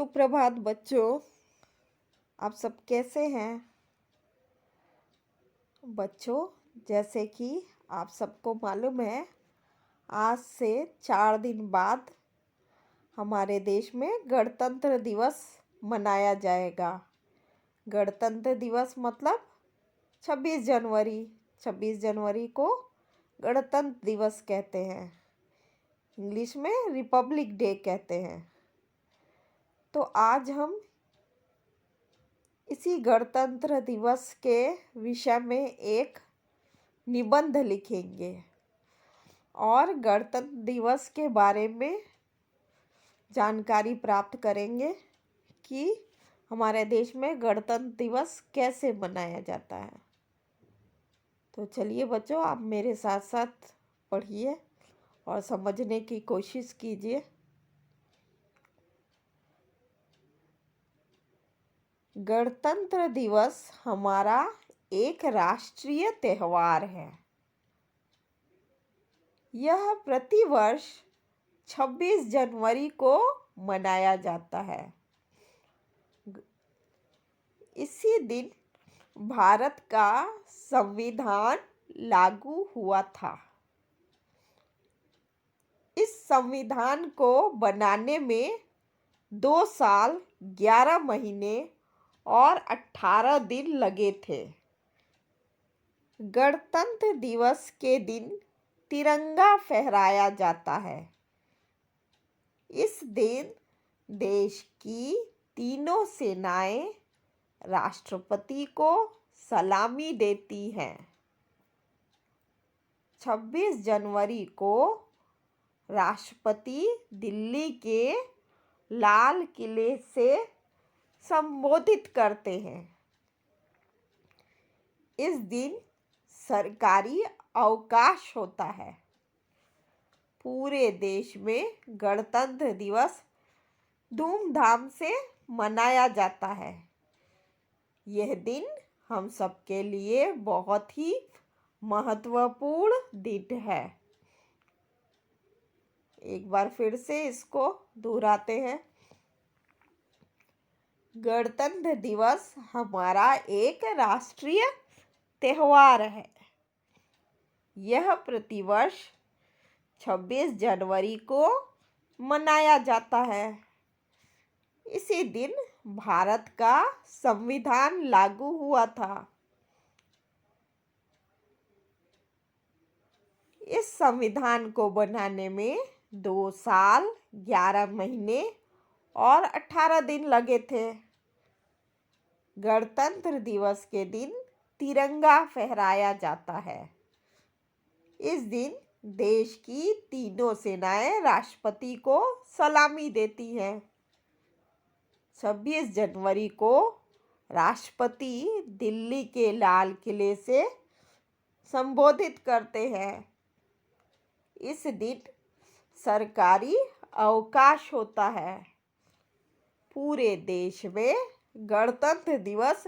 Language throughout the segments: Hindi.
सुप्रभात बच्चों। आप सब कैसे हैं बच्चों? जैसे कि आप सबको मालूम है, आज से 4 दिन बाद हमारे देश में गणतंत्र दिवस मनाया जाएगा। गणतंत्र दिवस मतलब 26 जनवरी। 26 जनवरी को गणतंत्र दिवस कहते हैं। इंग्लिश में रिपब्लिक डे कहते हैं। तो आज हम इसी गणतंत्र दिवस के विषय में एक निबंध लिखेंगे और गणतंत्र दिवस के बारे में जानकारी प्राप्त करेंगे कि हमारे देश में गणतंत्र दिवस कैसे मनाया जाता है। तो चलिए बच्चों, आप मेरे साथ साथ पढ़िए और समझने की कोशिश कीजिए। गणतंत्र दिवस हमारा एक राष्ट्रीय त्यौहार है। यह प्रतिवर्ष 26 जनवरी को मनाया जाता है। इसी दिन भारत का संविधान लागू हुआ था। इस संविधान को बनाने में 2 साल 11 महीने और 18 दिन लगे थे। गणतंत्र दिवस के दिन तिरंगा फहराया जाता है। इस दिन देश की तीनों सेनाएं राष्ट्रपति को सलामी देती हैं। 26 जनवरी को राष्ट्रपति दिल्ली के लाल किले से संबोधित करते हैं। इस दिन सरकारी अवकाश होता है। पूरे देश में गणतंत्र दिवस धूमधाम से मनाया जाता है। यह दिन हम सबके लिए बहुत ही महत्वपूर्ण दिन है। एक बार फिर से इसको दोहराते हैं। गणतंत्र दिवस हमारा एक राष्ट्रीय त्यौहार है। यह प्रतिवर्ष 26 जनवरी को मनाया जाता है। इसी दिन भारत का संविधान लागू हुआ था। इस संविधान को बनाने में 2 साल 11 महीने और 18 दिन लगे थे। गणतंत्र दिवस के दिन तिरंगा फहराया जाता है। इस दिन देश की तीनों सेनाएं राष्ट्रपति को सलामी देती हैं। 26 जनवरी को राष्ट्रपति दिल्ली के लाल किले से संबोधित करते हैं। इस दिन सरकारी अवकाश होता है। पूरे देश में गणतंत्र दिवस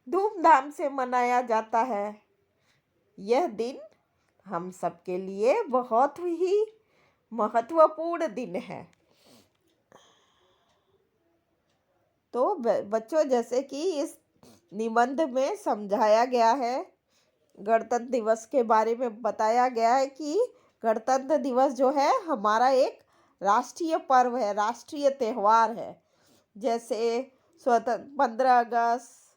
धूमधाम से मनाया जाता है। यह दिन हम सबके लिए बहुत ही महत्वपूर्ण दिन है। तो बच्चों, जैसे कि इस निबंध में समझाया गया है, गणतंत्र दिवस के बारे में बताया गया है कि गणतंत्र दिवस जो है हमारा एक राष्ट्रीय पर्व है, राष्ट्रीय त्यौहार है। जैसे 15 अगस्त,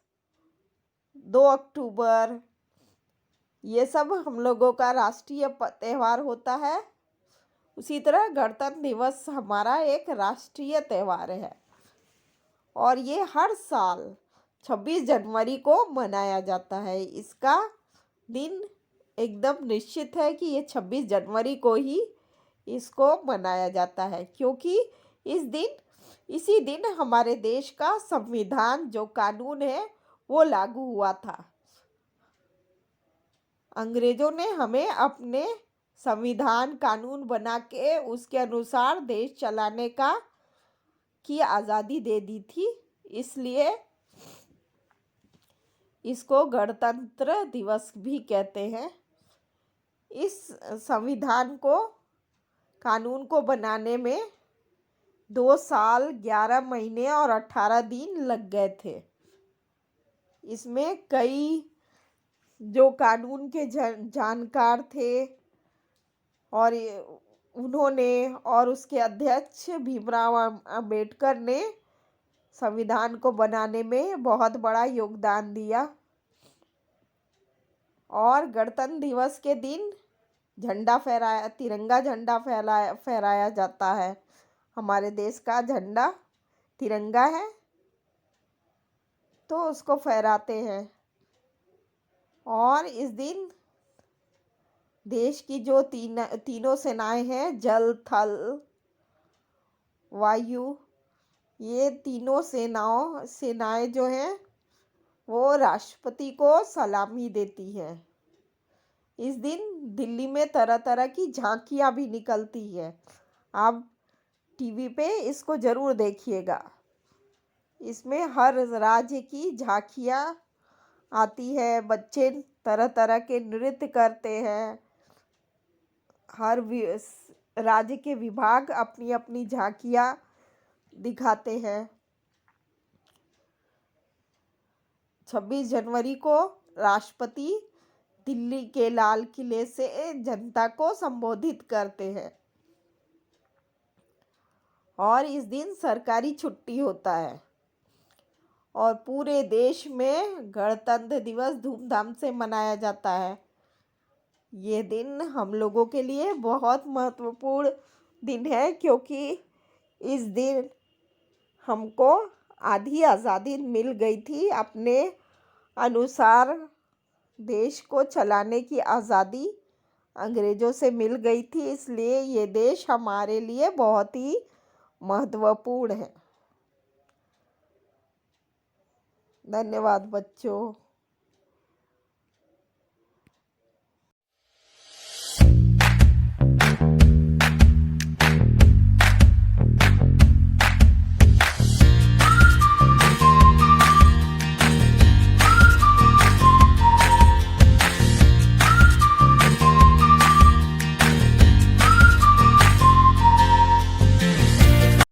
2 अक्टूबर, ये सब हम लोगों का राष्ट्रीय त्यौहार होता है। उसी तरह गणतंत्र दिवस हमारा एक राष्ट्रीय त्यौहार है और ये हर साल 26 जनवरी को मनाया जाता है। इसका दिन एकदम निश्चित है कि ये 26 जनवरी को ही इसको मनाया जाता है, क्योंकि इसी दिन हमारे देश का संविधान, जो कानून है, वो लागू हुआ था। अंग्रेजों ने हमें अपने संविधान कानून बना के उसके अनुसार देश चलाने की आज़ादी दे दी थी। इसलिए इसको गणतंत्र दिवस भी कहते हैं। इस संविधान को, कानून को बनाने में 2 साल 11 महीने और 18 दिन लग गए थे। इसमें कई जो कानून के जानकार थे और उन्होंने और उसके अध्यक्ष भीमराव अंबेडकर ने संविधान को बनाने में बहुत बड़ा योगदान दिया। और गणतंत्र दिवस के दिन तिरंगा झंडा फहराया जाता है। हमारे देश का झंडा तिरंगा है, तो उसको फहराते हैं। और इस दिन देश की जो तीनों सेनाएं हैं, जल थल वायु, ये तीनों सेनाएं जो हैं वो राष्ट्रपति को सलामी देती हैं। इस दिन दिल्ली में तरह तरह की झांकियां भी निकलती है। आप टीवी पे इसको ज़रूर देखिएगा। इसमें हर राज्य की झांकियां आती है, बच्चे तरह तरह के नृत्य करते हैं। हर राज्य के विभाग अपनी अपनी झांकियां दिखाते हैं। 26 जनवरी को राष्ट्रपति दिल्ली के लाल किले से जनता को संबोधित करते हैं और इस दिन सरकारी छुट्टी होता है। और पूरे देश में गणतंत्र दिवस धूमधाम से मनाया जाता है। ये दिन हम लोगों के लिए बहुत महत्वपूर्ण दिन है, क्योंकि इस दिन हमको आधी आज़ादी मिल गई थी। अपने अनुसार देश को चलाने की आज़ादी अंग्रेज़ों से मिल गई थी, इसलिए ये देश हमारे लिए बहुत ही महत्वपूर्ण है। धन्यवाद बच्चों।